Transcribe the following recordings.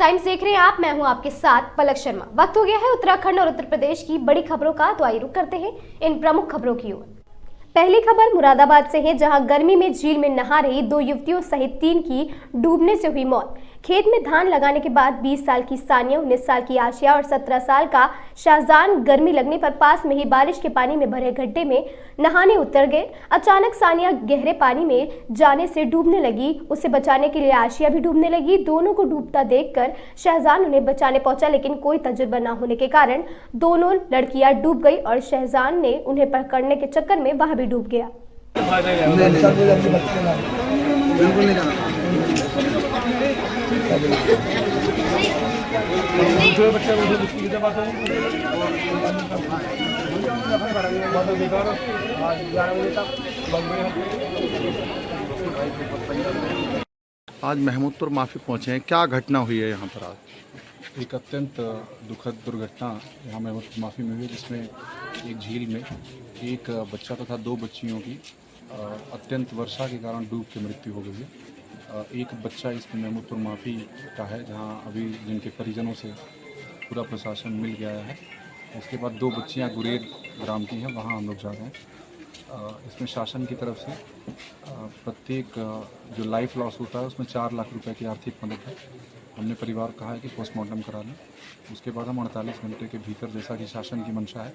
Times देख रहे हैं आप। मैं हूं आपके साथ पलक शर्मा। वक्त हो गया है उत्तराखंड और उत्तर प्रदेश की बड़ी खबरों का, तो आइए रुक करते हैं इन प्रमुख खबरों की ओर। पहली खबर मुरादाबाद से है, जहां गर्मी में झील में नहा रही 2 युवतियों सहित 3 की डूबने से हुई मौत। खेत में धान लगाने के बाद 20 साल की सानिया, 19 साल की आशिया और 17 साल का शाहजान गर्मी लगने पर पास में ही बारिश के पानी में भरे गड्ढे में नहाने उतर गए। अचानक सानिया गहरे पानी में जाने से डूबने लगी। उसे बचाने के लिए आशिया भी डूबने लगी। दोनों को डूबता देखकर शाहजान उन्हें बचाने पहुंचा, लेकिन कोई तजुर्बा न होने के कारण दोनों लड़कियां डूब गई और शाहजान ने उन्हें पकड़ने के चक्कर में वह भी डूब गया। आज महमूदपुर माफी पहुंचे हैं, क्या घटना हुई है यहाँ पर आज? एक अत्यंत दुखद दुर्घटना यहाँ महमूदपुर माफी में हुई, जिसमें एक झील में एक बच्चा तथा 2 बच्चियों की अत्यंत वर्षा के कारण डूब के मृत्यु हो गई है। एक बच्चा इसमें महमूदपुर माफी का है, जहाँ अभी जिनके परिजनों से पूरा प्रशासन मिल गया है। उसके बाद 2 बच्चियाँ गुरेर ग्राम की हैं, वहाँ हम लोग जा रहे हैं। इसमें शासन की तरफ से प्रत्येक जो लाइफ लॉस होता है उसमें 4 लाख रुपए की आर्थिक मदद है। हमने परिवार को कहा है कि पोस्टमार्टम करा लें, उसके बाद हम 48 घंटे के भीतर, जैसा कि शासन की मंशा है,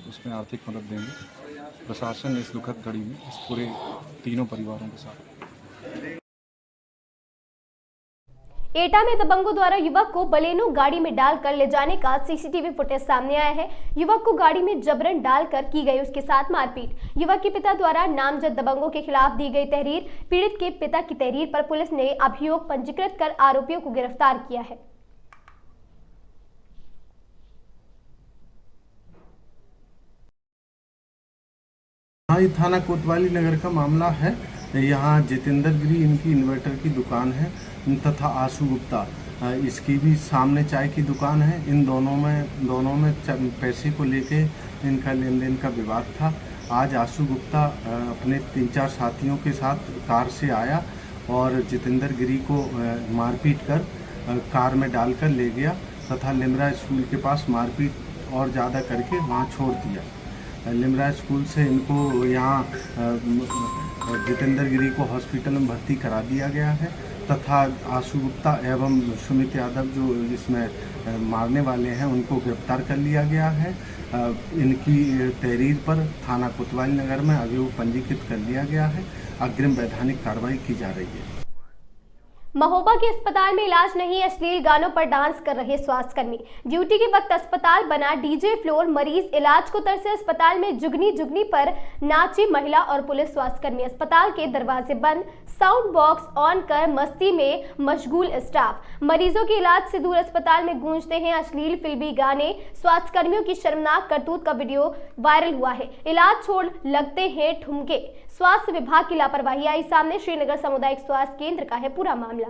उसमें आर्थिक मदद देंगे। प्रशासन इस दुखद घड़ी में इस पूरे तीनों परिवारों के साथ। एटा में दबंगों द्वारा युवक को बलेनो गाड़ी में डालकर ले जाने का सीसीटीवी फुटेज सामने आया है। युवक को गाड़ी में जबरन डालकर की गई उसके साथ मारपीट। युवक के पिता द्वारा नामजद दबंगों के खिलाफ दी गई तहरीर। पीड़ित के पिता की तहरीर पर पुलिस ने अभियोग पंजीकृत कर आरोपियों को गिरफ्तार किया है। ये थाना कोतवाली नगर का मामला है। यहाँ जितेंद्र गिरी, इनकी इन्वर्टर की दुकान है, तथा आशु गुप्ता, इसकी भी सामने चाय की दुकान है। इन दोनों में पैसे को लेके इनका लेन देन का विवाद था। आज आशु गुप्ता अपने 3-4 साथियों के साथ कार से आया और जितेंद्र गिरी को मारपीट कर कार में डालकर ले गया तथा लिमरा स्कूल के पास मारपीट और ज़्यादा करके वहाँ छोड़ दिया। लिमरा स्कूल से इनको यहाँ जितेंद्र गिरी को हॉस्पिटल में भर्ती करा दिया गया है तथा आशु गुप्ता एवं सुमित यादव जो इसमें मारने वाले हैं उनको गिरफ्तार कर लिया गया है। इनकी तहरीर पर थाना कोतवाली नगर में अभियोग पंजीकृत कर लिया गया है। अग्रिम वैधानिक कार्रवाई की जा रही है। महोबा के अस्पताल में इलाज नहीं, अश्लील गानों पर डांस कर रहे स्वास्थ्यकर्मी। ड्यूटी के वक्त अस्पताल बना डीजे फ्लोर, मरीज इलाज को तरसे अस्पताल में जुगनी जुगनी पर नाची महिला और पुलिस स्वास्थ्यकर्मी। अस्पताल के दरवाजे बंद, साउंड बॉक्स ऑन कर मस्ती में मशगूल स्टाफ। मरीजों के इलाज से दूर अस्पताल में गूंजते हैं अश्लील फिल्मी गाने। स्वास्थ्यकर्मियों की शर्मनाक करतूत का वीडियो वायरल हुआ है। इलाज छोड़ लगते हैं ठुमके। स्वास्थ्य विभाग की लापरवाही आई सामने। श्रीनगर सामुदायिक स्वास्थ्य केंद्र का है पूरा मामला।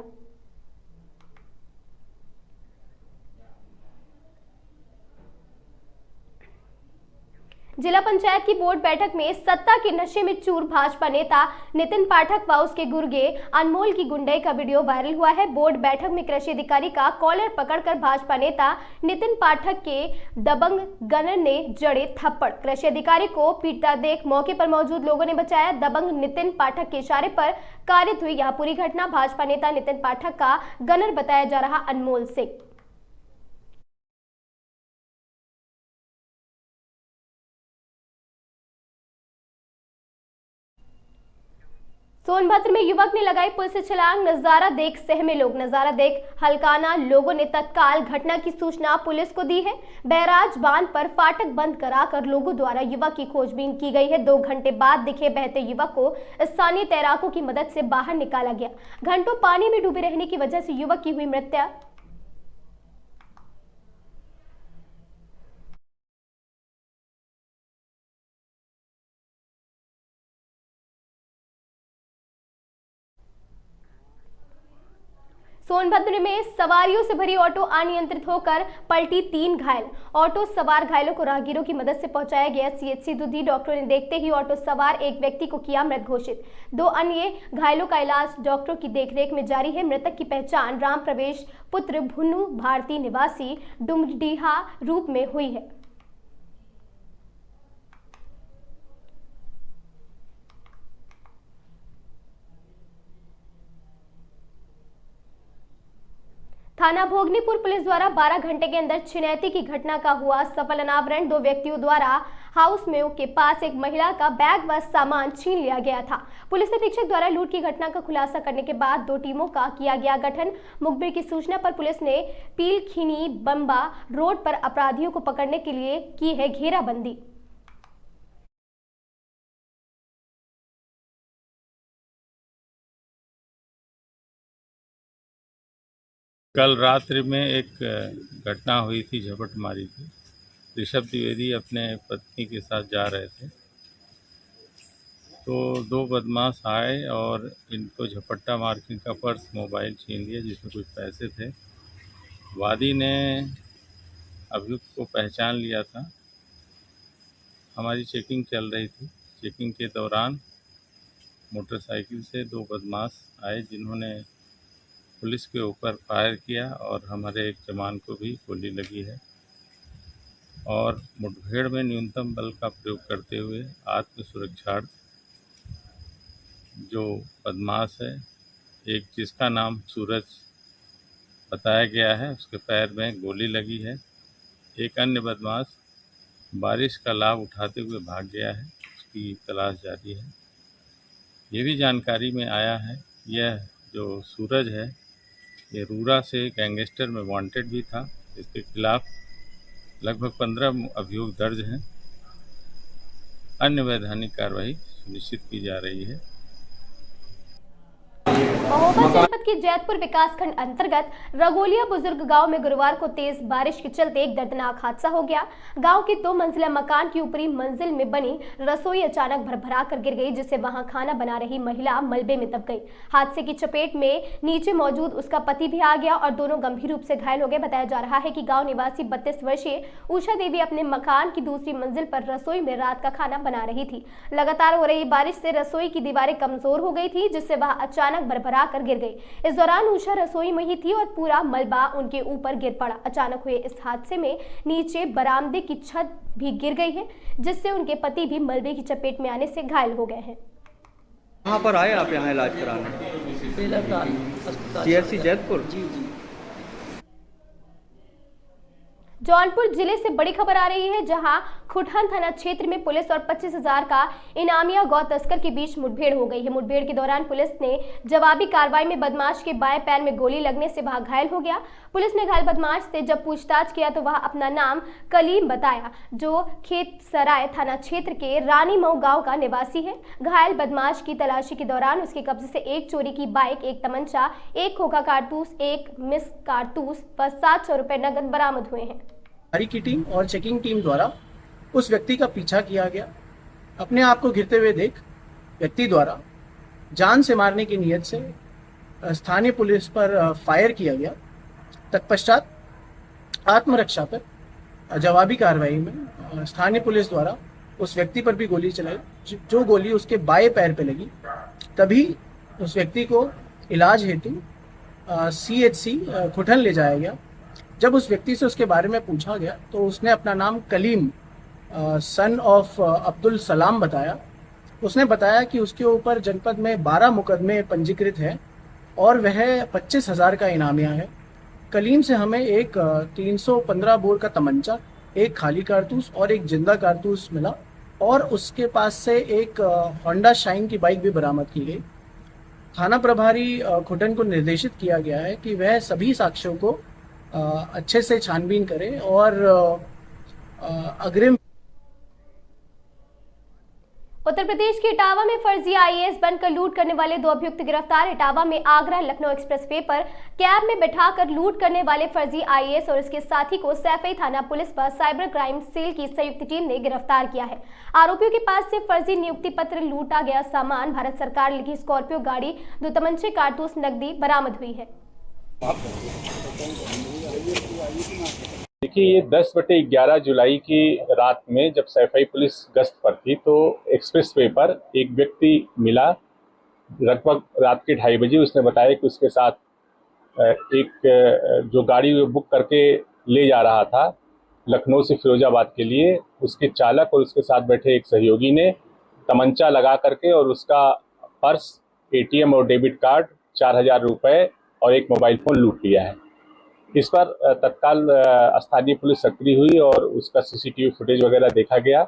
जिला पंचायत की बोर्ड बैठक में सत्ता के नशे में चूर भाजपा नेता नितिन पाठक व उसके गुर्गे अनमोल की गुंडई का वीडियो वायरल हुआ है। बोर्ड बैठक में कृषि अधिकारी का कॉलर पकड़कर भाजपा नेता नितिन पाठक के दबंग गनर ने जड़े थप्पड़। कृषि अधिकारी को पीटता देख मौके पर मौजूद लोगों ने बचाया। दबंग नितिन पाठक के इशारे पर कारित हुई यह पूरी घटना। भाजपा नेता नितिन पाठक का गनर बताया जा रहा अनमोल सिंह। सोनभद्र में युवक ने लगाई पुल से छलांग, नजारा देख सहमे लोग। नजारा देख हलकाना लोगों ने तत्काल घटना की सूचना पुलिस को दी है। बैराज बांध पर फाटक बंद कराकर लोगों द्वारा युवक की खोजबीन की गई है। 2 घंटे बाद दिखे बहते युवक को स्थानीय तैराकों की मदद से बाहर निकाला गया। घंटों पानी में डूबे रहने की वजह से युवक की हुई मृत्यु। सोनभद्र में सवारियों से भरी ऑटो अनियंत्रित होकर पलटी, 3 घायल। ऑटो सवार घायलों को राहगीरों की मदद से पहुंचाया गया सीएचसी दुधी। डॉक्टरों ने देखते ही ऑटो सवार एक व्यक्ति को किया मृत घोषित। 2 अन्य घायलों का इलाज डॉक्टरों की देखरेख में जारी है। मृतक की पहचान राम प्रवेश पुत्र भुन्नू भारती निवासी डुमडीहा रूप में हुई है। थाना भोगनीपुर पुलिस द्वारा 12 घंटे के अंदर छिनैती की घटना का हुआ सफल अनावरण। 2 व्यक्तियों द्वारा हाउस में के पास एक महिला का बैग व सामान छीन लिया गया था। पुलिस अधीक्षक द्वारा लूट की घटना का खुलासा करने के बाद 2 टीमों का किया गया गठन। मुखबिर की सूचना पर पुलिस ने पीलखीनी बम्बा रोड पर अपराधियों को पकड़ने के लिए की है घेराबंदी। कल रात्रि में एक घटना हुई थी, झपटमारी की। ऋषभ द्विवेदी अपने पत्नी के साथ जा रहे थे तो 2 बदमाश आए और इनको झपट्टा मार के इनका पर्स, मोबाइल छीन लिया जिसमें कुछ पैसे थे। वादी ने अभियुक्त को पहचान लिया था। हमारी चेकिंग चल रही थी। चेकिंग के दौरान मोटरसाइकिल से 2 बदमाश आए जिन्होंने पुलिस के ऊपर फायर किया और हमारे एक जवान को भी गोली लगी है। और मुठभेड़ में न्यूनतम बल का प्रयोग करते हुए आत्म सुरक्षार्थ जो बदमाश है, एक जिसका नाम सूरज बताया गया है, उसके पैर में गोली लगी है। एक अन्य बदमाश बारिश का लाभ उठाते हुए भाग गया है, उसकी तलाश जारी है। ये भी जानकारी में आया है, यह जो सूरज है ये रूरा से गैंगस्टर में वांटेड भी था। इसके खिलाफ लगभग 15 अभियोग दर्ज हैं। अन्य वैधानिक कार्रवाई सुनिश्चित की जा रही है। महोबा जनपद के जैतपुर विकासखंड अंतर्गत रगोलिया बुजुर्ग गांव में गुरुवार को तेज बारिश के चलते एक दर्दनाक हादसा हो गया। गांव के 2 मंजिला मकान की ऊपरी मंजिल में बनी रसोई अचानक भरभरा कर गिर गई, जिससे वहां खाना बना रही महिला मलबे में दब गई। हादसे की चपेट में नीचे मौजूद उसका पति भी आ गया और दोनों गंभीर रूप से घायल हो गए। बताया जा रहा है कि गाँव निवासी 32 वर्षीय उषा देवी अपने मकान की दूसरी मंजिल पर रसोई में रात का खाना बना रही थी। लगातार हो रही बारिश से रसोई की दीवारें कमजोर हो गई थी, जिससे वह अचानक भरभरा कर गिर गई। इस दौरान उषा रसोई में ही थी और पूरा मलबा उनके ऊपर गिर पड़ा। अचानक हुए इस हादसे में नीचे बरामदे की छत भी गिर गई है, जिससे उनके पति भी मलबे की चपेट में आने से घायल हो गए हैं। कहाँ पर आए आप यहाँ इलाज कराने? CHC जैतपुर। जी। जौनपुर जिले से बड़ी खबर आ रही है, जहां खुटहन थाना क्षेत्र में पुलिस और 25,000 का इनामिया गौ तस्कर के बीच मुठभेड़ हो गई है। मुठभेड़ के दौरान पुलिस ने जवाबी कार्रवाई में बदमाश के बाएं पैर में गोली लगने से वह घायल हो गया। पुलिस ने घायल बदमाश से जब पूछताछ किया तो वह अपना नाम कलीम बताया, जो खेतसराय थाना क्षेत्र के रानी मऊ गाँव का निवासी है। घायल बदमाश की तलाशी के दौरान उसके कब्जे से एक चोरी की बाइक, एक तमंचा, एक खोखा कारतूस, एक मिस कारतूस व 700 रुपए नगद बरामद हुए हैं। की टीम और चेकिंग टीम द्वारा उस व्यक्ति का पीछा किया गया। अपने आप को घिरते हुए देख व्यक्ति द्वारा जान से मारने की नीयत से स्थानीय पुलिस पर फायर किया गया। तत्पश्चात आत्मरक्षा पर जवाबी कार्रवाई में स्थानीय पुलिस द्वारा उस व्यक्ति पर भी गोली चलाई, जो गोली उसके बाएं पैर पे लगी। तभी उस व्यक्ति को इलाज हेतु CHC खुटन ले जाया गया। जब उस व्यक्ति से उसके बारे में पूछा गया तो उसने अपना नाम कलीम सन ऑफ अब्दुल सलाम बताया। उसने बताया कि उसके ऊपर जनपद में 12 मुकदमे पंजीकृत हैं और वह 25,000 का इनामिया है। कलीम से हमें एक 315 बोर का तमंचा, एक खाली कारतूस और एक जिंदा कारतूस मिला और उसके पास से एक होंडा शाइन की बाइक भी बरामद की गई। थाना प्रभारी खुटन को निर्देशित किया गया है कि वह सभी साक्ष्यों को अच्छे से छानबीन करें और अग्रिम। उत्तर प्रदेश के इटावा में फर्जी IAS बनकर लूट करने वाले 2 अभियुक्त गिरफ्तार। इटावा में आगरा लखनऊ एक्सप्रेसवे पर कैब में बैठाकर लूट करने वाले फर्जी IAS और इसके साथी को सैफई थाना पुलिस पर साइबर क्राइम सेल की संयुक्त टीम ने गिरफ्तार किया है। आरोपियों के पास से फर्जी नियुक्ति पत्र, लूटा गया सामान, भारत सरकार लिखी स्कॉर्पियो गाड़ी, 2 तमंचे, कारतूस, नकदी बरामद हुई है। देखिए, ये 10/11 जुलाई की रात में जब सैफई पुलिस गश्त पर थी तो एक्सप्रेस वे पर एक व्यक्ति मिला। लगभग रात के 2:30 बजे उसने बताया कि उसके साथ एक जो गाड़ी वो बुक करके ले जा रहा था लखनऊ से फिरोजाबाद के लिए, उसके चालक और उसके साथ बैठे एक सहयोगी ने तमंचा लगा करके और उसका पर्स, एटीएम और डेबिट कार्ड, 4,000 रुपए और एक मोबाइल फ़ोन लूट लिया है। इस पर तत्काल स्थानीय पुलिस सक्रिय हुई और उसका सीसीटीवी फुटेज वगैरह देखा गया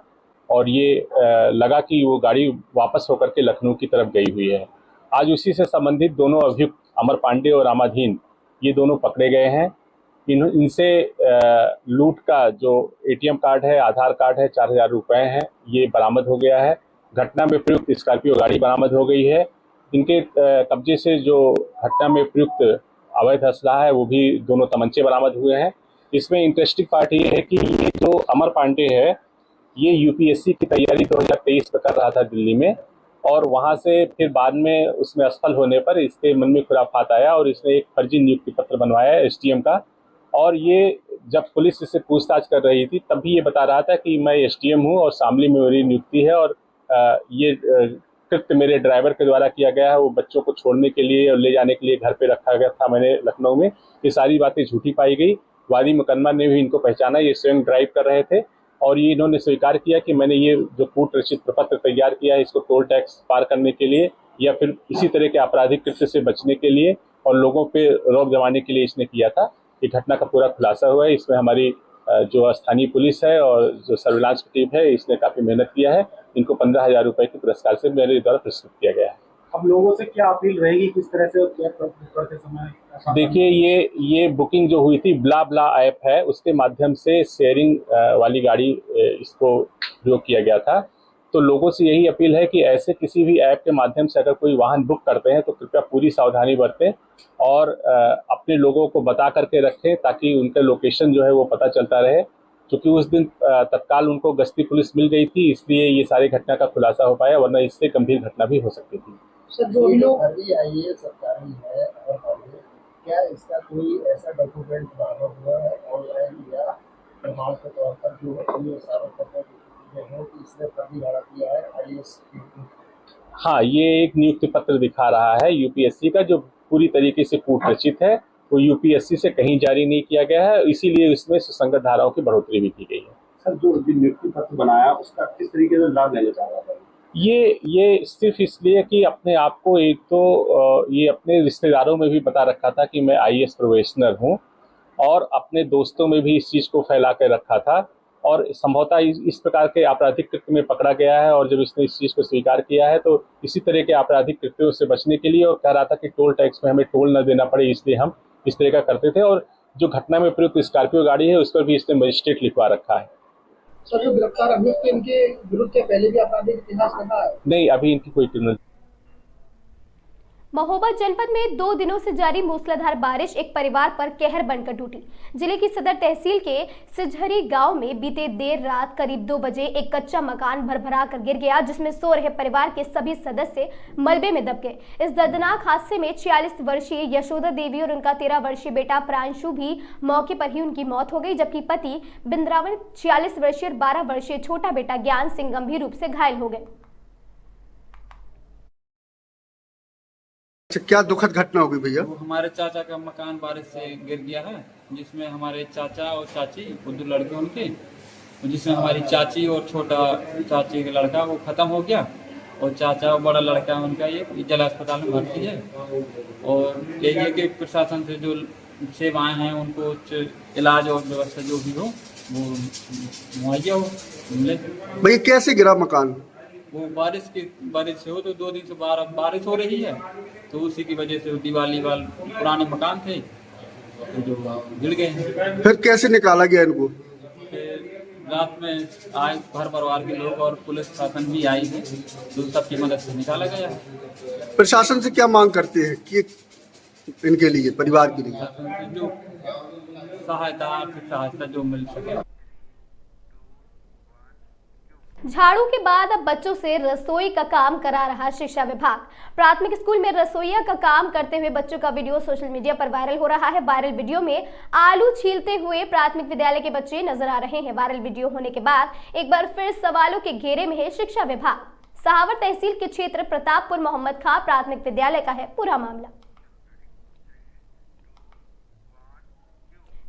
और ये लगा कि वो गाड़ी वापस होकर के लखनऊ की तरफ गई हुई है। आज उसी से संबंधित दोनों अभियुक्त अमर पांडे और रामाधीन, ये दोनों पकड़े गए हैं। इनसे लूट का जो एटीएम कार्ड है, आधार कार्ड है, 4,000 रुपए हैं, ये बरामद हो गया है। घटना में प्रयुक्त स्कॉर्पियो गाड़ी बरामद हो गई है। इनके कब्जे से जो घटना में प्रयुक्त अवैध असलाह है वो भी दोनों तमंचे बरामद हुए हैं। इसमें इंटरेस्टिंग पार्ट ये है कि ये जो अमर पांडे है ये यूपीएससी की तैयारी 2023 में कर रहा था दिल्ली में और वहाँ से फिर बाद में उसमें असफल होने पर इसके मन में खुराफात आया और इसने एक फर्जी नियुक्ति पत्र बनवाया एसडीएम का। और ये जब पुलिस इससे पूछताछ कर रही थी तब भी ये बता रहा था कि मैं एसडीएम हूँ और शामली में मेरी नियुक्ति है और ये कृत्य मेरे ड्राइवर के द्वारा किया गया है। वो बच्चों को छोड़ने के लिए और ले जाने के लिए घर पे रखा गया था मैंने लखनऊ में। ये सारी बातें झूठी पाई गई। वादी मुकदमा ने भी इनको पहचाना, ये स्वयं ड्राइव कर रहे थे और ये इन्होंने स्वीकार किया कि मैंने ये जो कूट रचित प्रपत्र तैयार किया है इसको टोल टैक्स पार करने के लिए या फिर इसी तरह के आपराधिक कृत्य से बचने के लिए और लोगों पे रौब जमाने के लिए इसने किया था। ये घटना का पूरा खुलासा हुआ है। इसमें हमारी जो स्थानीय पुलिस है और जो सर्विलांस की टीम है इसने काफ़ी मेहनत किया है। इनको 15,000 रुपए के पुरस्कार से मेरे द्वारा पुरस्कृत किया गया है। अब लोगों से क्या अपील रहेगी, किस तरह से करते समय? देखिए, ये बुकिंग जो हुई थी ब्ला ब्ला ऐप है उसके माध्यम से शेयरिंग वाली गाड़ी इसको प्रयोग किया गया था। तो लोगों से यही अपील है कि ऐसे किसी भी ऐप के माध्यम से अगर कोई वाहन बुक करते हैं तो कृपया पूरी सावधानी बरतें और अपने लोगों को बता करके रखें ताकि उनका लोकेशन जो है वो पता चलता रहे। क्योंकि उस दिन तत्काल उनको गश्ती पुलिस मिल गई थी इसलिए ये सारी घटना का खुलासा हो पाया, वरना इससे गंभीर घटना भी हो सकती थी। सर, जो लोग ये सरकारी है और क्या इसका कोई ऐसा डॉक्यूमेंट बरामद हुआ है ऑनलाइन या प्रमाण के तौर पर जो ये साबित करने की है कि इसने फर्जी भाड़ा किया है आईएएस? हाँ, ये एक नियुक्ति पत्र दिखा रहा है यूपीएससी का जो पूरी तरीके से कूट रचित है। वो यूपीएससी से कहीं जारी नहीं किया गया है, इसीलिए इसमें सुसंगत धाराओं की बढ़ोतरी भी की गई है। सर, जो नियुक्ति पत्र बनाया उसका किस तरीके से लाभ लेना चाह रहा था? ये सिर्फ इसलिए कि अपने आप को एक तो ये अपने रिश्तेदारों में भी बता रखा था कि मैं आईएएस प्रोबेशनर हूँ और अपने दोस्तों में भी इस चीज़ को फैला के रखा था और संभवतः इस प्रकार के आपराधिक कृत्य में पकड़ा गया है और जब इसने इस चीज़ को स्वीकार किया है तो इसी तरह के आपराधिक कृत्यों से बचने के लिए और कह रहा था कि टोल टैक्स में हमें टोल न देना पड़े इसलिए हम इस तरह का करते थे। और जो घटना में प्रयुक्त स्कॉर्पियो गाड़ी है उस पर भी इसने मजिस्ट्रेट लिखवा रखा है। सर, जो गिरफ्तार अभियुक्त इनके विरुद्ध पहले भी आपराधिक इतिहास रहा है? नहीं, अभी इनकी कोई क्रिमिनल। महोबा जनपद में 2 दिनों से जारी मूसलाधार बारिश एक परिवार पर कहर बनकर टूटी। जिले की सदर तहसील के सिझरी गांव में बीते देर रात करीब 2 बजे एक कच्चा मकान भरभरा कर गिर गया जिसमें सो रहे परिवार के सभी सदस्य मलबे में दब गए। इस दर्दनाक हादसे में 46 वर्षीय यशोदा देवी और उनका 13 वर्षीय बेटा प्रांशु भी मौके पर ही उनकी मौत हो गई, जबकि पति बिंद्रावन 46 वर्षीय और 12 वर्षीय छोटा बेटा ज्ञान सिंह गंभीर रूप से घायल हो गए। अच्छा, क्या दुखद घटना हो गई भैया? हमारे चाचा का मकान बारिश से गिर गया है जिसमें हमारे चाचा और चाची वो 2 लड़के उनके, जिसमें हमारी चाची और छोटा चाची का लड़का वो ख़त्म हो गया और चाचा और बड़ा लड़का उनका ये जिला अस्पताल में भर्ती है। और यही है कि प्रशासन से जो सेवाएं हैं उनको इलाज और व्यवस्था जो भी हो वो मुहैया हो मिले। भैया कैसे गिरा मकान? वो बारिश से हो तो 2 दिन से बारिश हो रही है तो उसी की वजह से दिवाली वाल पुराने मकान थे तो जो गिर गए। फिर कैसे निकाला गया इनको? फिर रात में आए घर परिवार के लोग और पुलिस शासन भी आई है तो सबकी मदद से निकाला गया। प्रशासन से क्या मांग करते हैं कि इनके लिए, परिवार के लिए? शासन से जो सहायता, आर्थिक सहायता जो मिल सके। झाड़ू के बाद अब बच्चों से रसोई का काम करा रहा शिक्षा विभाग। प्राथमिक स्कूल में रसोईया का काम करते हुए बच्चों का वीडियो सोशल मीडिया पर वायरल हो रहा है। वायरल वीडियो में आलू छीलते हुए प्राथमिक विद्यालय के बच्चे नजर आ रहे हैं। वायरल वीडियो होने के बाद एक बार फिर सवालों के घेरे में है शिक्षा विभाग। सहावर तहसील के क्षेत्र प्रतापपुर मोहम्मद खां प्राथमिक विद्यालय का है पूरा मामला।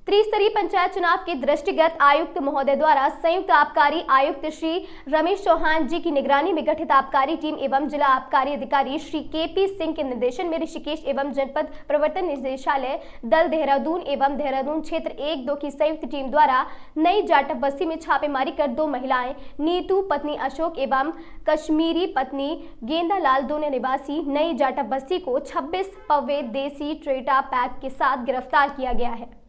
त्रिस्तरीय पंचायत चुनाव के दृष्टिगत आयुक्त महोदय द्वारा संयुक्त आबकारी आयुक्त श्री रमेश चौहान जी की निगरानी में गठित आबकारी टीम एवं जिला आबकारी अधिकारी श्री केपी सिंह के निर्देशन में ऋषिकेश एवं जनपद प्रवर्तन निदेशालय दल देहरादून एवं देहरादून क्षेत्र 1-2 की संयुक्त टीम द्वारा नई जाटव बस्ती में छापेमारी कर 2 महिलाएं नीतू पत्नी अशोक एवं कश्मीरी पत्नी गेंदालाल दोनों निवासी नई जाटव बस्ती को 26 पौवे देसी ट्रेटा पैक के साथ गिरफ्तार किया गया है।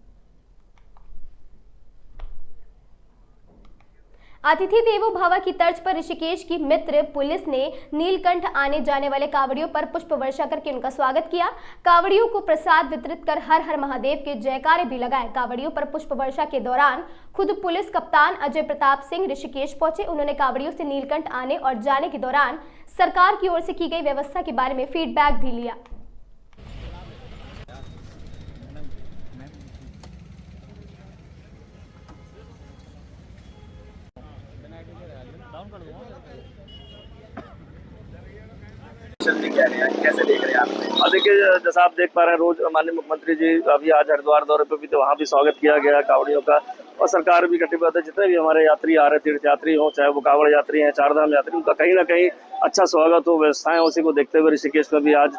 अतिथि देवो भव की तर्ज पर ऋषिकेश की मित्र पुलिस ने नीलकंठ आने जाने वाले कांवड़ियों पर पुष्प वर्षा करके उनका स्वागत किया। कांवड़ियों को प्रसाद वितरित कर हर हर महादेव के जयकारे भी लगाए। कांवड़ियों पर पुष्प वर्षा के दौरान खुद पुलिस कप्तान अजय प्रताप सिंह ऋषिकेश पहुंचे। उन्होंने कांवड़ियों से नीलकंठ आने और जाने के दौरान सरकार की ओर से की गई व्यवस्था के बारे में फीडबैक भी लिया। कैसे देख रहे हैं आप? देखिए, जैसा आप देख पा रहे हैं, रोज माननीय मुख्यमंत्री जी अभी आज हरिद्वार दौरे पे भी थे, वहाँ भी स्वागत किया गया कांवड़ियों का और सरकार भी कटिबद्ध है। जितने भी हमारे यात्री आ रहे, तीर्थ यात्री हो, चाहे वो कांवड़ यात्री हैं, चारधाम यात्री, उनका कहीं ना कहीं अच्छा स्वागत हो, व्यवस्थाएं उसी को देखते हुए ऋषिकेश में भी आज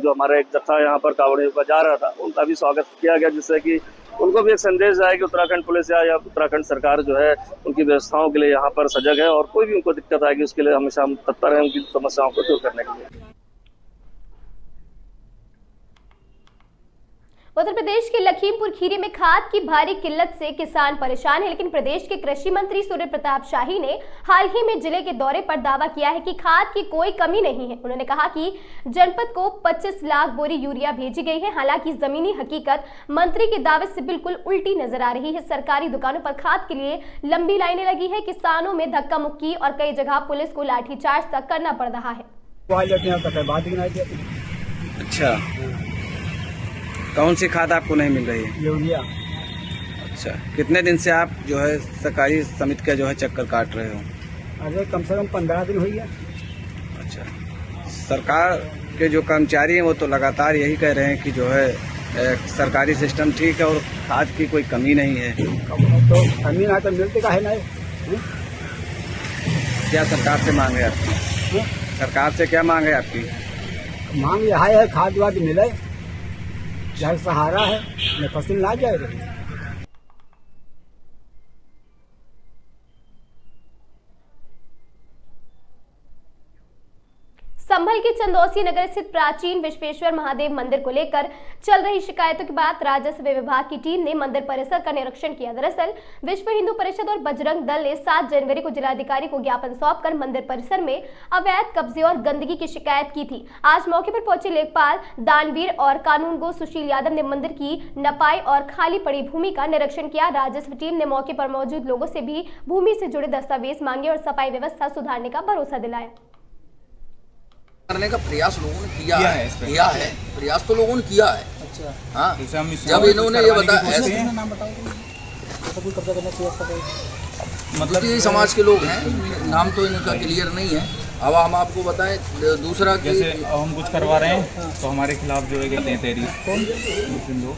जो हमारा एक जत्था यहाँ पर कांवड़ियों का जा रहा था, उनका भी स्वागत किया गया, जिससे कि उनको भी एक संदेश जाए कि उत्तराखंड पुलिस या उत्तराखंड सरकार जो है उनकी व्यवस्थाओं के लिए यहाँ पर सजग है और कोई भी उनको दिक्कत आएगी उसके लिए हमेशा हम तत्पर हैं उनकी समस्याओं को दूर करने के लिए। उत्तर प्रदेश के लखीमपुर खीरी में खाद की भारी किल्लत से किसान परेशान है, लेकिन प्रदेश के कृषि मंत्री सूर्य प्रताप शाही ने हाल ही में जिले के दौरे पर दावा किया है कि खाद की कोई कमी नहीं है। उन्होंने कहा कि जनपद को 25 लाख बोरी यूरिया भेजी गई है। हालांकि जमीनी हकीकत मंत्री के दावे से बिल्कुल उल्टी नजर आ रही है। सरकारी दुकानों पर खाद के लिए लंबी लाइनें लगी है। किसानों में धक्का मुक्की और कई जगह पुलिस को लाठीचार्ज तक करना पड़ रहा है। अच्छा, कौन सी खाद आपको नहीं मिल रही है? यूरिया। अच्छा, कितने दिन से आप जो है सरकारी समिति का जो है चक्कर काट रहे हो? अरे कम से कम 15 दिन हुई है। अच्छा, सरकार के जो कर्मचारी हैं वो तो लगातार यही कह रहे हैं कि जो है सरकारी सिस्टम ठीक है और खाद की कोई कमी नहीं है। तो कमी ना तो मिलते का है ना। क्या सरकार से मांग है आपकी? सरकार से क्या मांग है आपकी? मांग यह है खाद वाद मिले, जल सहारा है, न फसल ना जाए। संभल के चंदौसी नगर स्थित प्राचीन विश्वेश्वर महादेव मंदिर को लेकर चल रही शिकायतों के बाद राजस्व विभाग की टीम ने मंदिर परिसर का निरीक्षण किया। दरअसल विश्व हिंदू परिषद और बजरंग दल ने 7 जनवरी को जिलाधिकारी को ज्ञापन सौंपकर मंदिर परिसर में अवैध कब्जे और गंदगी की शिकायत की थी। आज मौके पर पहुंचे लेखपाल दानवीर और कानूनगो सुशील यादव ने मंदिर की नपाई और खाली पड़ी भूमि का निरीक्षण किया। राजस्व टीम ने मौके पर मौजूद लोगों से भी भूमि से जुड़े दस्तावेज मांगे और सफाई व्यवस्था सुधारने का भरोसा दिलाया। करने का प्रयास लोगों ने किया है प्रयास तो लोगों ने किया है। अच्छा, हाँ, जब इन्होंने ये बताया मतलब यही समाज के लोग हैं, नाम तो इनका क्लियर नहीं है। अब हम आपको बताएं दूसरा जैसे हम कुछ करवा रहे हैं तो हमारे खिलाफ जो है तेरी मुस्लिम लोग।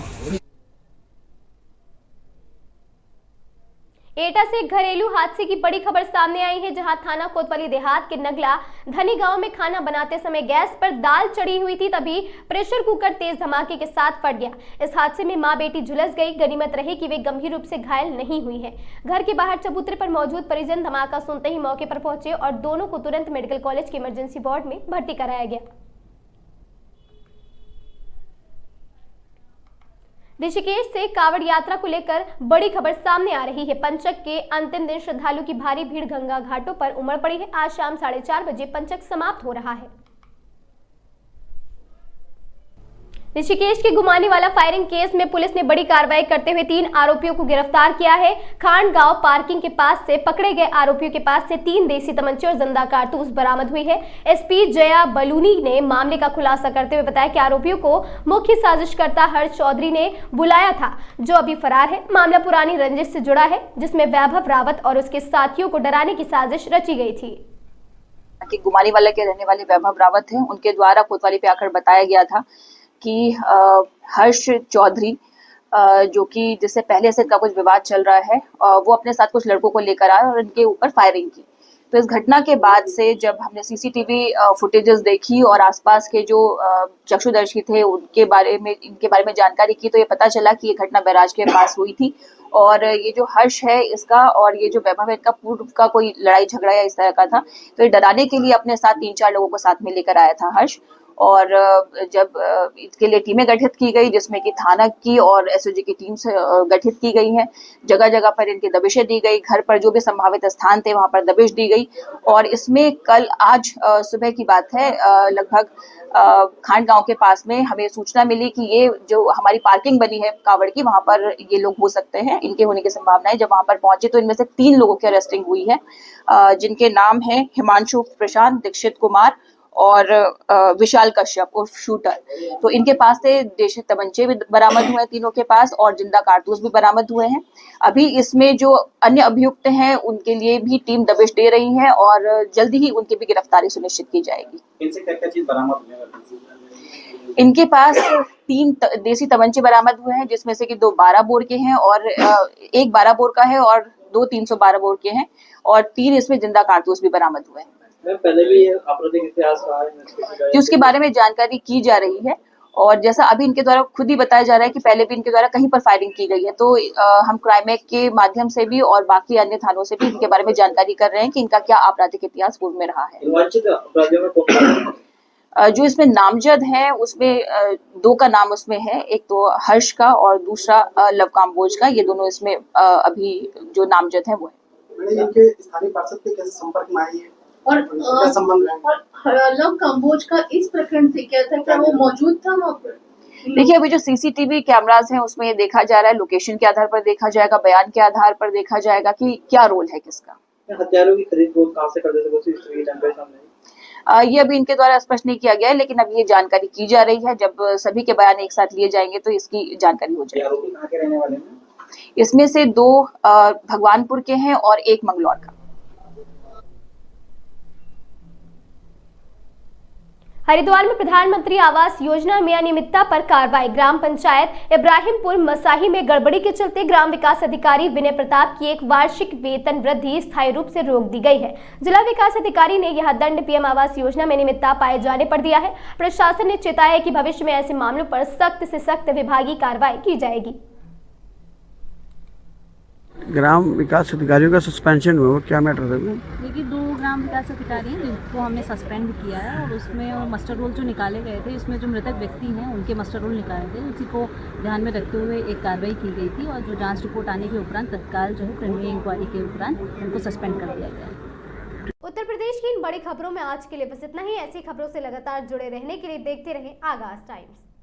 एटा से एक घरेलू हादसे की बड़ी खबर सामने आई है, जहां थाना कोतवाली देहात के नगला धनी गांव में खाना बनाते समय गैस पर दाल चढ़ी हुई थी, तभी प्रेशर कुकर तेज धमाके के साथ फट गया। इस हादसे में मां बेटी झुलस गई। गनीमत रही कि वे गंभीर रूप से घायल नहीं हुई है। घर के बाहर चबूतरे पर मौजूद परिजन धमाका सुनते ही मौके पर पहुंचे और दोनों को तुरंत मेडिकल कॉलेज के इमरजेंसी वार्ड में भर्ती कराया गया। ऋषिकेश से कावड़ यात्रा को लेकर बड़ी खबर सामने आ रही है। पंचक के अंतिम दिन श्रद्धालु की भारी भीड़ गंगा घाटों पर उमड़ पड़ी है। आज शाम 4:30 बजे पंचक समाप्त हो रहा है। ऋषिकेश के गुमानी वाला फायरिंग केस में पुलिस ने बड़ी कार्रवाई करते हुए 3 आरोपियों को गिरफ्तार किया है। खान गांव पार्किंग के पास से पकड़े गए आरोपियों के पास से 3 देसी तमंचे और जिंदा कारतूस बरामद हुई है। एसपी जया बलूनी ने मामले का खुलासा करते हुए बताया कि आरोपियों को मुख्य साजिशकर्ता हर्ष चौधरी ने बुलाया था, जो अभी फरार है। मामला पुरानी रंजिश से जुड़ा है, जिसमें वैभव रावत और उसके साथियों को डराने की साजिश रची गई थी। कि गुमानी वाला के रहने वाले वैभव रावत हैं, उनके द्वारा कोतवाली पे आकर बताया गया था कि हर्ष चौधरी जो कि जिससे पहले से इनका कुछ विवाद चल रहा है, वो अपने साथ कुछ लड़कों को लेकर आया और इनके ऊपर फायरिंग की। तो इस घटना के बाद से जब हमने सीसीटीवी फुटेजेस देखी और आसपास के जो चक्षुदर्शी थे इनके बारे में जानकारी की, तो ये पता चला कि ये घटना बैराज के पास हुई थी और ये जो हर्ष है इसका और ये जो वैभव है इनका पूर्व का कोई लड़ाई झगड़ा या इस तरह का था। तो ये डराने के लिए अपने साथ 3-4 लोगों को साथ में लेकर आया था हर्ष। और जब इसके लिए टीमें गठित की गई, जिसमें कि थाना की और एसओजी की टीम से गठित की गई है, जगह जगह पर इनकी दबिशें दी गई, घर पर जो भी संभावित स्थान थे वहां पर दबिश दी गई। और इसमें आज सुबह की बात है, लगभग खान गांव के पास में हमें सूचना मिली कि ये जो हमारी पार्किंग बनी है कावड़ की, वहां पर ये लोग हो सकते हैं, इनके होने की संभावना है। जब वहां पर पहुंचे तो इनमें से 3 लोगों की अरेस्टिंग हुई है, जिनके नाम है हिमांशु प्रशांत, दीक्षित कुमार और विशाल कश्यप उर्फ शूटर। तो इनके पास से देशी तमंचे भी बरामद हुए हैं तीनों के पास, और जिंदा कारतूस भी बरामद हुए हैं। अभी इसमें जो अन्य अभियुक्त हैं उनके लिए भी टीम दबिश दे रही है और जल्दी ही उनकी भी गिरफ्तारी सुनिश्चित की जाएगी। इनसे क्या चीज बरामद हुई है? इनके पास 3 देसी तमंचे बरामद हुए हैं, जिसमें से कि 2 12 बोर के हैं और एक 12 बोर का है और 2 312 बोर के हैं, और 3 इसमें जिंदा कारतूस भी बरामद हुए हैं। पहले भी आपराधिक इतिहास रहा है कि उसके बारे में जानकारी की जा रही है, और जैसा अभी इनके द्वारा खुद ही बताया जा रहा है कि पहले भी इनके द्वारा कहीं पर फायरिंग की गई है। तो हम क्राइम एक्ट के माध्यम से भी और बाकी अन्य थानों से भी इनके बारे में जानकारी कर रहे हैं कि इनका क्या आपराधिक इतिहास पूर्व में रहा है। जो इसमें नामजद है उसमें 2 का नाम उसमें है, एक तो हर्ष का और दूसरा लव काम्बोज का। ये दोनों इसमें अभी जो नामजद है वो है। इनके स्थानीय पार्षद के कैसे संपर्क में आई है और लव काम्बोज का इस प्रकरण से क्या था, क्या वो मौजूद था वहाँ पर? देखिए, अभी जो सीसीटीवी कैमरास हैं उसमें ये देखा जा रहा है, लोकेशन के आधार पर देखा जाएगा, बयान के आधार पर देखा जाएगा कि क्या रोल है किसका। हथियारों की खरीद कहाँ से करते थे, कोई जानकारी सामने? ये अभी इनके द्वारा स्पष्ट नहीं किया गया है, लेकिन अभी ये जानकारी की जा रही है। जब सभी के बयान एक साथ लिए जाएंगे तो इसकी जानकारी हो जाएगी। आरोपी कहाँ के रहने वाले हैं? इसमें से 2 भगवानपुर के हैं और 1 मंगलौर का। हरिद्वार में प्रधानमंत्री आवास योजना में अनियमितता पर कार्रवाई। ग्राम पंचायत इब्राहिमपुर मसाही में गड़बड़ी के चलते ग्राम विकास अधिकारी विनय प्रताप की एक वार्षिक वेतन वृद्धि स्थायी रूप से रोक दी गई है। जिला विकास अधिकारी ने यह दंड पीएम आवास योजना में अनियमितता पाए जाने पर दिया है। प्रशासन ने चेताया है कि भविष्य में ऐसे मामलों पर सख्त से सख्त विभागीय कार्रवाई की जाएगी। ग्राम विकास अधिकारियों का सस्पेंशन हुआ, क्या मैटर है? देखिए, 2 ग्राम विकास अधिकारी हैं जिनको हमने सस्पेंड किया है, और उसमें मस्टर रोल जो निकाले गए थे, इसमें जो मृतक व्यक्ति हैं उनके मस्टर रोल निकाले थे, उसी को ध्यान में रखते हुए एक कार्रवाई की गई थी, और जो जांच रिपोर्ट आने के उपरांत तत्काल जो है प्रिलिमिनरी इंक्वायरी के उपरांत उनको सस्पेंड कर दिया गया है। उत्तर प्रदेश की इन बड़ी खबरों में आज के लिए बस इतना ही। ऐसी खबरों से लगातार जुड़े रहने के लिए देखते रहें आगाज टाइम्स।